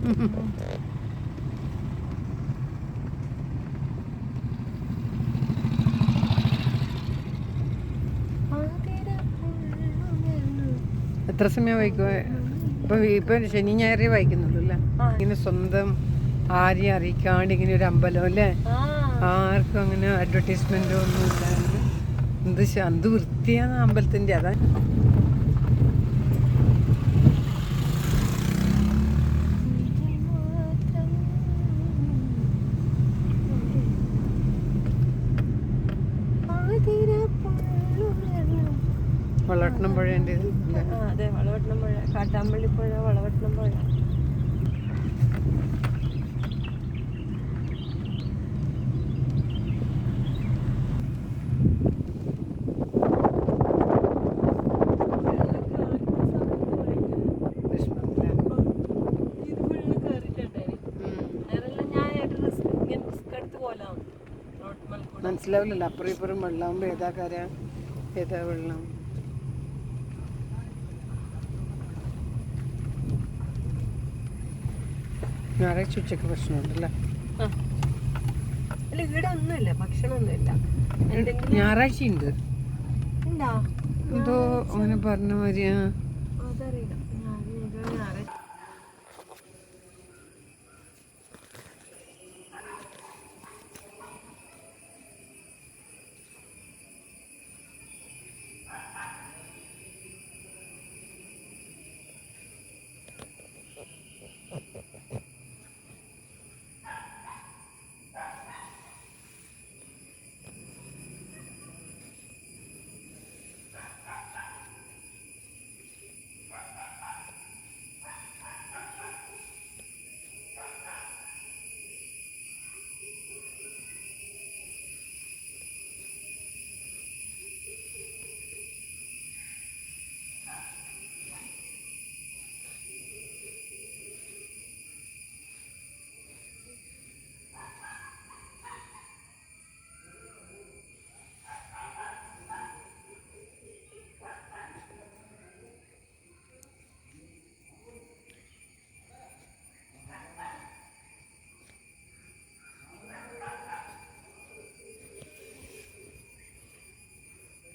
എത്ര സമയം വായിക്കുക? ഇപ്പം ശനി ഞായറേ വായിക്കുന്നുള്ളൂ അല്ലേ? ഇങ്ങനെ സ്വന്തം ആരെയും അറിയിക്കാണ്ട് ഇങ്ങനെ ഒരു അമ്പലം അല്ലേ? ആർക്കും അങ്ങനെ അഡ്വർടൈസ്മെന്റോ ഒന്നും ഇല്ലാണ്ട് എന്ത് വൃത്തിയാണ് അമ്പലത്തിൻ്റെ. അതാ വളവട്ടണം പുഴേൻ്റെ. അതെ, വളവട്ടണം പുഴ, കാട്ടാമ്പള്ളി പുഴ, വളവട്ടണം പുഴ. മനസ്സിലാവില്ലല്ലോ അപ്പുറം ഇപ്പുറം വെള്ളമാകുമ്പോൾ ഏതാ കര ഏതാ വെള്ളം. ഞായറാഴ്ച ഉച്ചക്ക് ഭക്ഷണമുണ്ടല്ലേ? ഇവിടെ ഒന്നുമില്ല, ഭക്ഷണമൊന്നുമില്ല. ഞായറാഴ്ച ഉണ്ട് എന്തോ അങ്ങനെ പറഞ്ഞ മാതിരിയാ. അതറിയില്ല.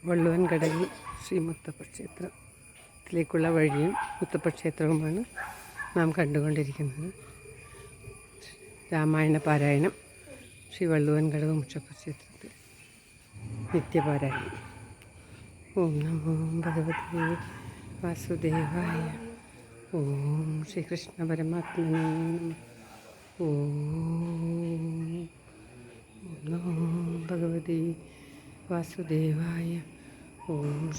വള്ളുവൻ കടലിൽ ശ്രീ മുത്തപ്പ ക്ഷേത്രത്തിലേക്കുള്ള വഴിയും മുത്തപ്പ ക്ഷേത്രവുമാണ് നാം കണ്ടുകൊണ്ടിരിക്കുന്നത്. രാമായണ പാരായണം ശ്രീ വള്ളുവൻ കടവ് മുത്തപ്പ ക്ഷേത്രത്തിൽ നിത്യപാരായണം. ഓം നമോ ഭഗവതേ വാസുദേവായ. ഓം ശ്രീകൃഷ്ണ പരമാത്മനേ നമഃ. ഓം നമോ ഭഗവതേ വാസുദേവായ. ഓം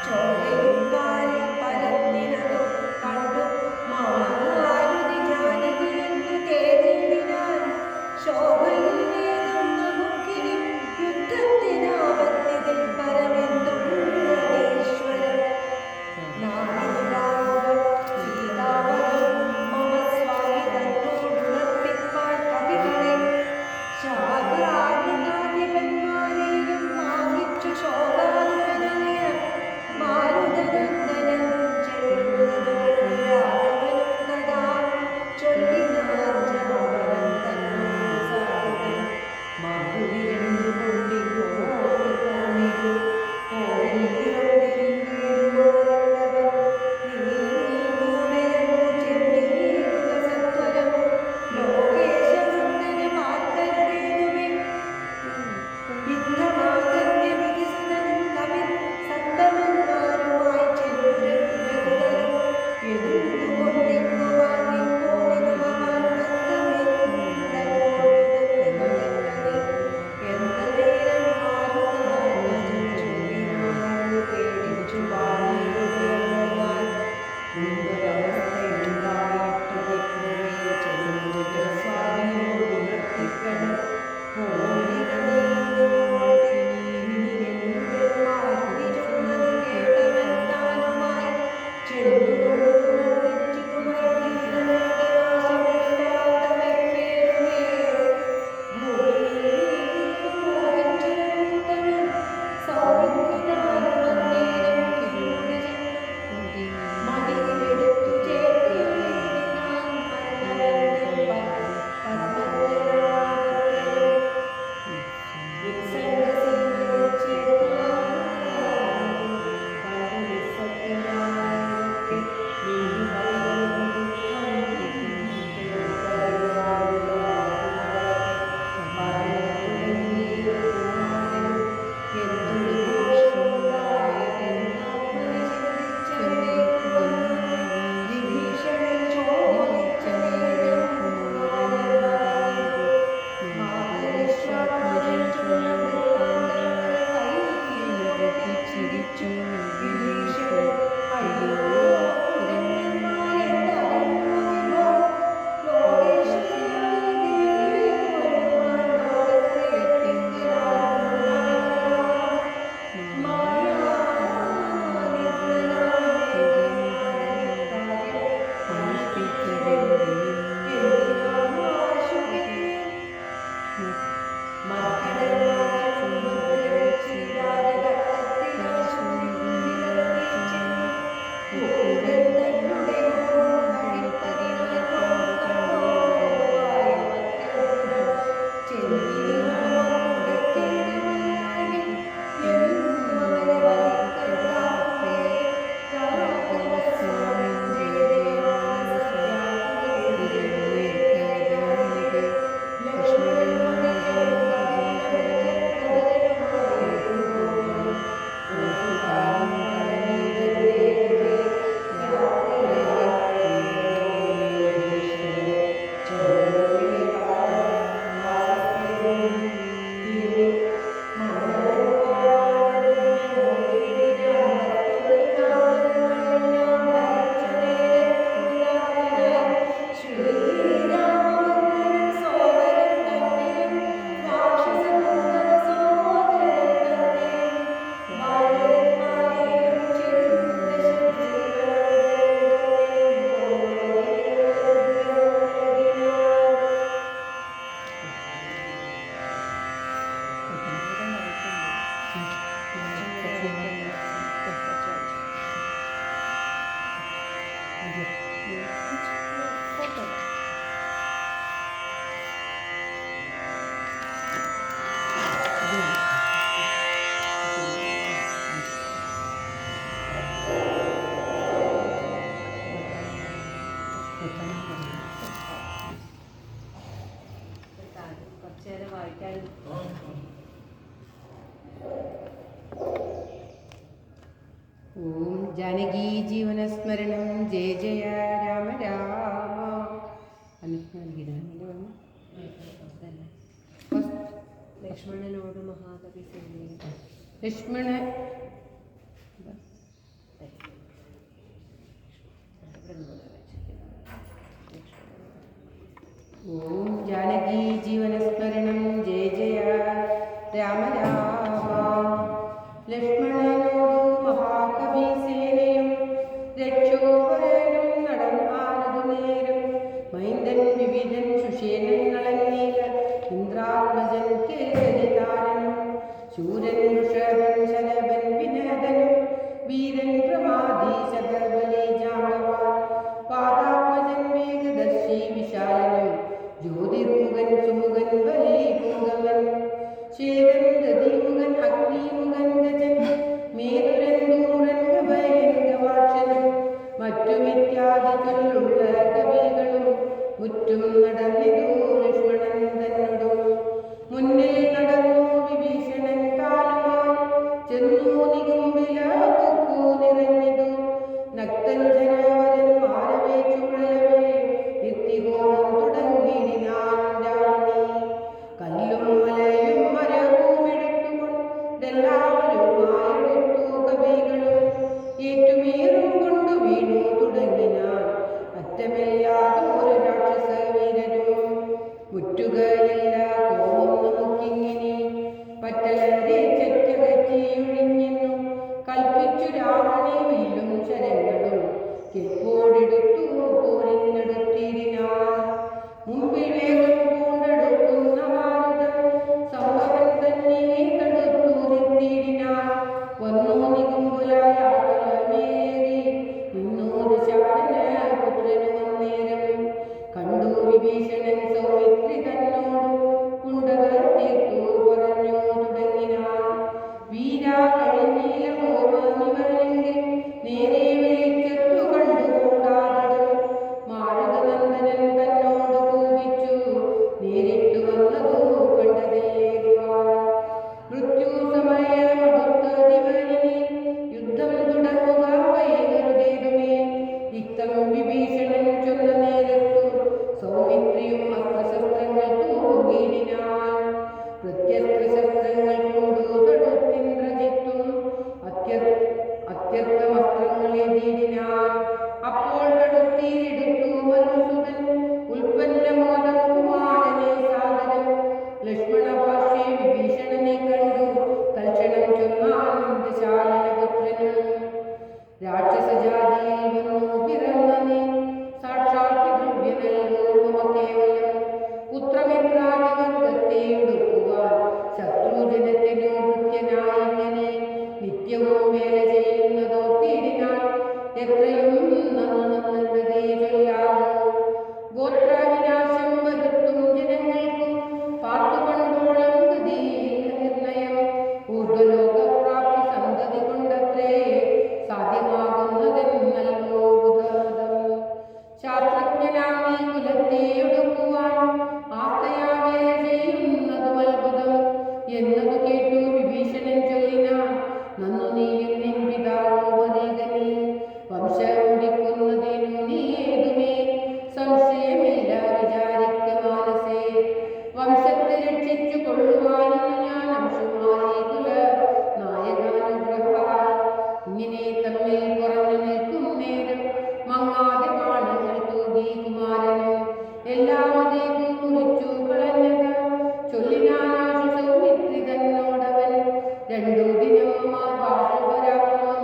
ചോരയും പാലിൽ ഫോട്ടോ കുറച്ചു നേരം വായിക്കാൻ. ഓം ജാനകി ജീവനസ്മരണം ജയ ജയ രാമ രാമ. ലക്ഷ്മണനോട് മഹാകവി സേനയും ലക്ഷ്മണ ഓം ജാനകി ജീവനസ്മരണം ജയ ജയ രാമ രാമ. ലക്ഷ്മണനോടു മഹാകവി സേനയും രക്ഷോപരനും നടന്നാനതു നേരം മൈന്ദൻ വിവിധൻ സുഷേനൻ നളന്നീല ഇന്ദ്രാത്മജൻ കേസരിതാരനും ശൂരൻ ഋഷഭൻ ശലഭൻ വിനദനും വീരൻ പ്രമാദി ശതബലി ജാമ്പവാൻ പാദാത്മജൻ വേഗദർശി വിശാലനും ജ്യോതിർമുഖൻ സുമുഖൻ ബലി പുങ്കവൻ ശേതൻ ദതിമുഖൻ അഗ്നിമുഖൻ ഗജൻ മേതുരൻ ദൂരൻ ഗഭയൻ ഗവാക്ഷനും മറ്റുമിത്യാദി ചൊല്ലുള്ള കവികളും മുറ്റും നടന്നിതു ലക്ഷ്മണൻ തന്നോടും. മുന്നിൽ നടന്നു വിഭീഷണൻ കാലുമായി ചെന്നു നികുമ്പില പൊക്കു നിറഞ്ഞിതു. നക്തൻ ജനവരൻ മാരവേ ചുഴലവേ നിത്യഹോമം തുടങ്ങിടിനാൻ രാവണി. കല്ലും മലയും മരവുമെടുത്തുകൊണ്ടെല്ലാവരുമായെടുത്തു കവികളും ഏറ്റുമീറും കൊണ്ടു വീണു തുടങ്ങിനാൻ അറ്റമില്ലാതൊരു രാക്ഷസ വീരരും. മുറ്റുകയില്ല കോപം നമുക്കിങ്ങിനി പറ്റലരെ ചെറ്റകറ്റിയൊഴിഞ്ഞെന്നു കൽപ്പിച്ചു രാവണി വില്ലും ശരങ്ങളും കെപ്പോടെടുത്തു പോരിങ്ങെടുത്തിരിനാൻ. മുമ്പിൽ വേഗം പൂണ്ടെടുക്കുന്ന മാരുതം സംഭവം തന്നെ തടുത്തു നിർത്തിയിടിനാൻ. വന്നു നികുമ്പുലായാകലമേറി നിന്നൂര് ശാലന പുത്രനും അന്നേരം കണ്ടു വിഭീഷണൻ സൗമിത്രി തന്നോടു കുണ്ടകൾ തീർത്തു പറഞ്ഞു തുടങ്ങിനാൻ. വീരാ കഴിഞ്ഞില്ല ഹോമമിവനെങ്കിൽ നേരെ വെളിച്ചത്തു കണ്ടുകൂടാതടം. മാരുതനന്ദനൻ തന്നോട് കോപിച്ചു നേരിട്ടു വന്നതു കണ്ടതില്ലേകുവാൻ. മൃത്യു സമയമടുത്തതിവനിനി യുദ്ധം തുടങ്ങുക വൈകരുതേതുമേ. ഇത്തം വിഭീഷണൻ ചൊന്ന നേരത്തു സൗമിത്രിയും അസ്ത്രശസ്ത്രങ്ങൾ തൂകിടിനാൻ. പ്രത്യസ്ത്രശസ്ത്രങ്ങൾ കൊണ്ടു തടുത്തിന്ദ്രജിത്തും അത്യർത്ഥമസ്ത്രങ്ങളെതിടിനാൻ. അപ്പോൾ കടുത്തിയിലെടുത്തു മധുസൂദൻ ഉൽപ്പന്നമോദം കുമാരനെ സാദരം. ലക്ഷ്മണഭാഷ്യെ വിഭീഷണനെ കണ്ടു തൽക്ഷണം ചൊന്നാൻ ശാലനപുത്രനും. രാക്ഷസജാതിയിൽ വന്നു പിറന്ന നീ സാക്ഷാൽ പിതൃവ്യനല്ലോ മമ കേവലം. പുത്രമിത്രാദിവർഗത്തെ എടുക്കുവാൻ ശത്രുജനത്തിനു കൃത്യനായിങ്ങനെ നിത്യവും വേല ചെയ്യുന്നതോർത്തിടിനാൾ എത്രയും നന്നതേ ചൊല്ലാവോ. ഗോത്രവിനാശം വരുത്തും ജനങ്ങൾക്കും പാർത്തുകൊണ്ടോളം ഗതിയിൽ നിർണയം. ഊർധ്വലോകപ്രാപ്തി സന്തതി കൊണ്ടത്രേ സാധ്യമാകുന്നതെന്നല്ലോ ബുധമതം. ശാസ്ത്രജ്ഞനാമീ കുലത്തെ ഒടുക്കുവാൻ ആസ്തയാ വേല ചെയ്യുന്നതും അത്ഭുതം എന്നതു കേട്ടു വിഭീഷണൻ ചൊല്ലിനാൻ. നന്നു നീയും നിൻ പിതാവോ മരീകനീ വംശമുടിക്കുന്നതിനു നീ ഏതുമേ സംശയമില്ല വിചാരിക്ക മാനസേ. വംശത്തെ രക്ഷിച്ചു കൊള്ളുവാനും ഞാൻ അംശുമായി കുല നായകാനുഗ്രഹ. ഇങ്ങനെ തമ്മിൽ കുറഞ്ഞു നിൽക്കും നേരം മങ്ങാതെ ബാണങ്ങൾ തൂകി കുമാരനും എല്ലാമതേ മുറിച്ചു കളഞ്ഞത് ചൊല്ലിനാനാശു സൗമിത്രി തന്നോടവൻ. രണ്ടു ദിനം ബാഹുപരാക്രമം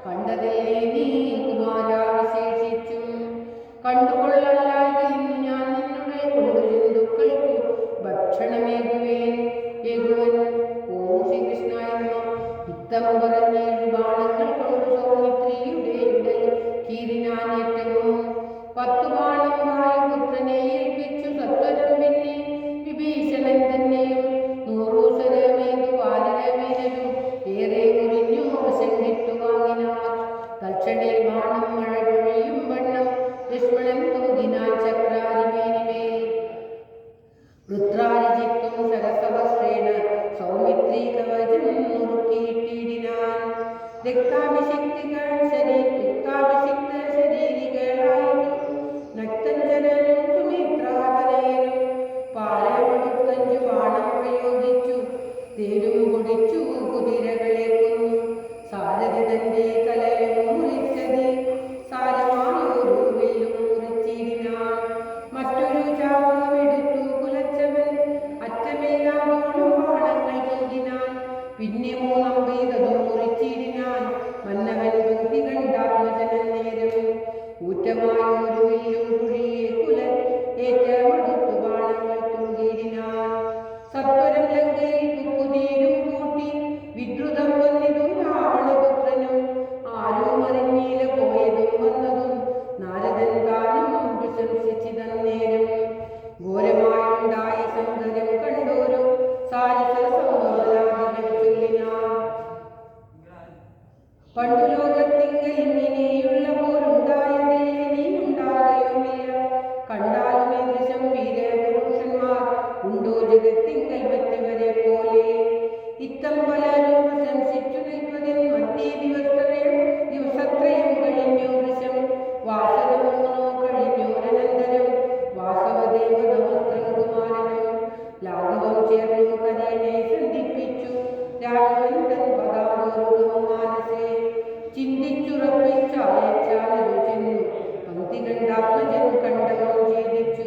കണ്ടതല്ലേ നീ കുമാര വിശേഷിച്ചും. കണ്ടുകൊള്ളലായി ഞാൻ നിന്നുടെ കൊണ്ടു ജന്തുക്കൾക്കു ഭക്ഷണമേകുവൻ. ഓം ശ്രീകൃഷ്ണ എന്ന ഇത്തം പറഞ്ഞേഴു ബാണങ്ങൾ കൊണ്ടു സൗമിത്രിയുടെ കീരിനാനേറ്റവും തക്ഷണേ ബാണം മഴ പൊഴിയും വണ്ണം ലക്ഷ്മണൻ തൂകിനാൻ ചക്രാരിമേനിമേൽ വൃത്രാരിജിത്വം സരസവസ്ത്രേണ സൗമിത്രീ കവചം മുറുക്കിയിട്ടിടിനാൻ. രക്താഭിഷിക്ത ശരീരികളായിട്ടു നക്തഞ്ചരനും സുമിത്രാതനയനും പാലമടുത്തഞ്ചു ബാണം പ്രയോഗിച്ചു തേരും പൊടിച്ചു കുതിരകളെ കൊന്നു. സാരഥി തന്റെ തലയും മുറിച്ചതി സാരമായൊരു വില്ലും മുറിച്ചിടിനാൻ. മറ്റൊരു ചാപമെടുത്തു കുലച്ചവൻ അറ്റമില്ലാതോളം ബാണങ്ങൾ തൂകിനാൻ. പിന്നെ മൂന്നമ്പെയ്തതും മുറിച്ചിടിനാൻ. മന്നവൻ ഭക്തി കണ്ടാത്മജനൻ നേരം ഊറ്റമായൊരു വില്ലും കുഴിയെ കുലൻ ഏറ്റമടുത്തു ബാണങ്ങൾ തൂകിടിനാൻ. സത്വരം ലങ്കയിൽ കുക്കുതീരും കൂട്ടി വിദ്രുതം വന്നിതു രാവണപുത്രനും. ആരും അറിഞ്ഞീല പോയതും വന്നതും നാരദൻ താനും പ്രശംസിച്ചിതന്നേരം. ഘോരമായുണ്ടായ സങ്കരം കണ്ടോരും സാരിസ സംഭവനാദികൾ ചൊല്ലിനാൻ. പണ്ടു ലോകത്തിങ്കൽ ഇങ്ങനെയുള്ള പോരുണ്ടായതില്ല, നീയുണ്ടാകുകയുമില്ല. കണ്ടാലും ഏകദേശം വീരപുരുഷന്മാർ ഉണ്ടോ ജഗത്തിങ്കൽ മറ്റവരെ പോലെ. ഇത്തം പലരും പ്രശംസിച്ചു നിൽപ്പതിൻ മറ്റേ ദിവസത്രയം കഴിഞ്ഞു വൃശം. വാസവമോനോ കഴിഞ്ഞോരനന്തരം വാസവദേവ നമസ്ത്രം കുമാരനും. ലാഘവം ചേർന്നു കരയനെ സന്ധിപ്പിച്ചു രാഘവൻ തൻ പദാന്തോരുഗം മാനസേ. ചിന്തിച്ചുറപ്പിച്ചാലു ചെന്നു പങ്ക്തി കണ്ടാത്മജൻ കണ്ടകം ഛേദിച്ചു.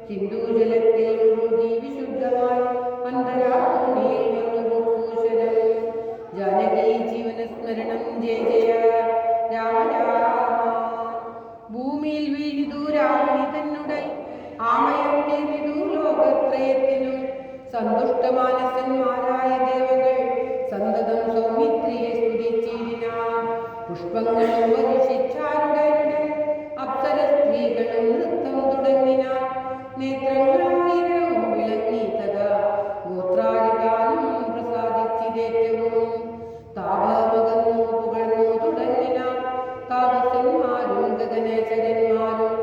സിന്ധൂജലത്തിൽ മുഴുകി വിശുദ്ധമായി അന്തരാത്മനിയിൽ വന്നു ഭൂഷരം. ജാനകീ ജീവനസ്മരണം ജയ ജയ രാമ രാമ. ഭൂമിയിൽ വീഴിതു രാവണി തന്നുടൈ ആമയം ചെയ്തിതു ലോകത്രയത്തിനും. സന്തുഷ്ടമാനസന്മാരായ ദേവകൾ സന്തതം സൗമിത്രിയെ സ്തുതിച്ചിടിനാൻ. പുഷ്പങ്ങളും വർഷിച്ചാരുടനുടൻ അപ്സര സ്ത്രീകളും നൃത്തം തുടങ്ങിനാൻ. നേത്രങ്ങളായിരവും വിളങ്ങി തഥാ ഗോത്രാരിതാനും പ്രസാദിച്ചിതേറ്റവും. താപമകന്നു പുകഴ്ന്നു തുടങ്ങിനാൻ താപസന്മാരും ഗഗനചരന്മാരും.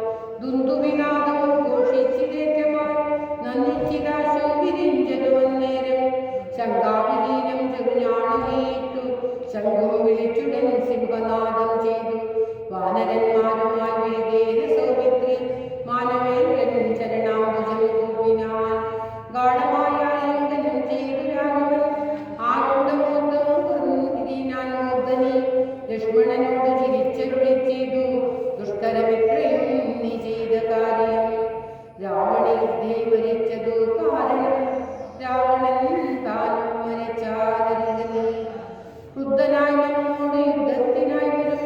ദുന്ദുവിനാദവും ഘോഷിച്ചിതേറ്റമായി നന്ദിച്ചിതാശു വിരിഞ്ചനുവന്നേരം. ശങ്കാവിഹീനം ചെറുഞാണുമേറ്റു ശംഖും വിളിച്ചുടൻ സിംഹനാദം ചെയ്തു. വാനരന്മാരുമായി വേഗേന സൗമിത്രി മാനവേന്ദ്രൻ ചരണാംബുജം കൂപ്പിനാൻ. ഗാഠമായ ലിംഗനം ചെയ്തു രാഘവൻ ആരുടമോത്തം കുറിനാൻ മൂർധനി. ലക്ഷ്മണനോട് ചിരിച്ചരുളി ചെയ്തു ദുഷ്കരമെത്രയും നീ ചെയ്ത കാര്യം. രാവണി മരിച്ചതു കാരണം രാവണൻ താനും മരിച്ചാലരുതനീ. ക്രുദ്ധനായി നമ്മോട് യുദ്ധത്തിനായി വരും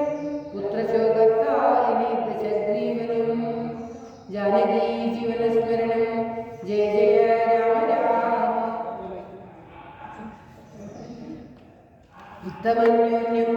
പുത്രശോകത്താലിനി ദശഗ്രീവനും. ജാനകീ ജീവനസ്മരണം ജയ ജയ രാമ രാമ. ഉത്തമന്യോന്യം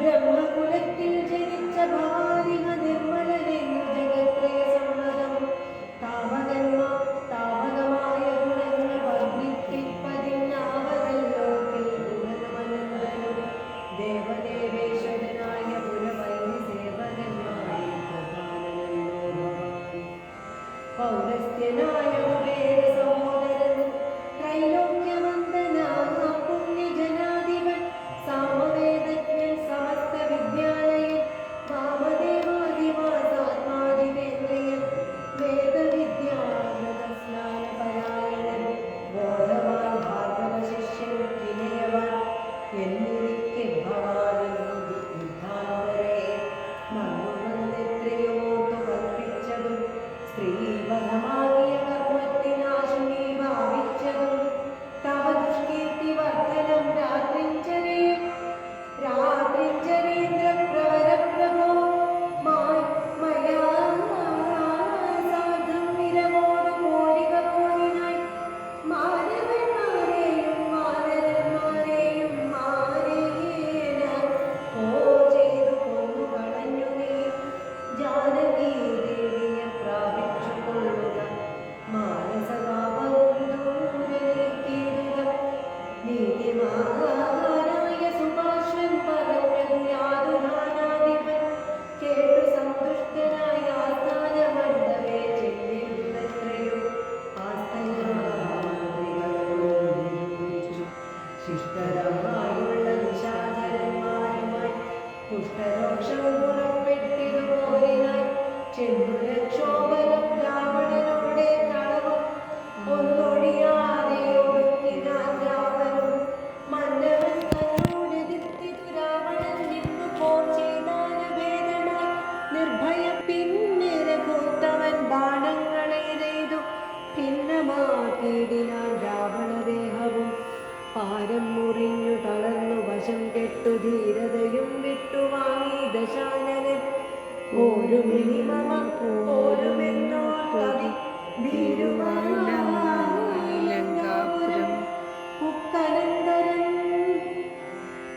ബ്രഹ്മകുലത്തിൽ ജനിച്ച ഭാരിക നിർമ്മലനെന്നു ജഗത്രയ സമ്മതം താമകമായ ഗുണങ്ങൾ വർണ്ണിപ്പിപ്പതിന്നാവതല്ലോ ഗുണമനന്തരം ദേവദേവേശ്വരനായ പുരവൈരി സേവകന്മാരിൽ പ്രധാനനല്ലോ ഭവാൻ പൗരസ്ത്യനായ കുബേര സഹോദരനും ത്രൈലോക്യമന്തനാം പുണ്യജനാധിപൻ സാമവേദജ്ഞൻ സമസ്ത വിദ്യാലയൻ വാമദേവാദിവാസാത്മാദിവേന്ദ്രിയൻ വേദവിദ്യാമൃതസ്നാനപരായണൻ ബോധവാൻ ഭാർഗവശിഷ്യൻ വിനയവാൻ എന്നിരിക്കെ ഭവാനെന്നു യുദ്ധാന്തരേ മണ്ണുവന്നെത്രയോർത്തു കൽപ്പിച്ചതും സ്ത്രീവധമാകിയ കർമ്മത്തിനാശു നീ ഭാവിച്ചതും തവ ദുഷ്കീർത്തി വർദ്ധനം രാത്രിഞ്ചരേന്ദ്രപ്രവരപ്രഭോ മയാ സാധം വിരമോടും മോടികപോലിനായി മാനവന്മാരെയും വാനരന്മാരെയും മാനേന ഓ ചെയ്തു കൊന്നു കളഞ്ഞു നീ ജാനകീ ദേവിയെ പ്രാപിച്ചു കൊള്ളുക മാനസതാപവും ദൂരനീക്കിയിടുക നീതിമാനായ സുഭാഷൻ പറഞ്ഞതു യാതൊരാനാധിപൻ കേട്ടു സന്തുഷ്ടനായ ആസ്ഥാന മണ്ഡപേ ചെന്നിരുന്നത്രയോ ആസ്ഥയാന്ത്രികളും ശിഷ്ടരായുള്ള നിശാചരന്മാരുമായി കുഷ്ഠരോഷം പുറപ്പെട്ടിതുപോലിനായി ചെന്നു രക്ഷോഭനം രാവണനോടെ കളവും ഒന്നൊഴിയാതെ ഒടുക്കിനാൻ രാവനും മന്നവൻ തന്നോട് എതിർത്തിതു രാവണൻ നിന്നു പോർ ചെയ്താനഭേദമായി നിർഭയ പിന്നെ രഘുത്തവൻ ബാണങ്ങളെയ്തു ഭിന്നമാക്കിയിടിനാൻ രാവണദേഹവും പാരം മുറിഞ്ഞു തളർന്നു വശം കെട്ടു ധീരതയും വിട്ടുവാങ്ങി ദശാനനൻ ഓരുമെന്നോ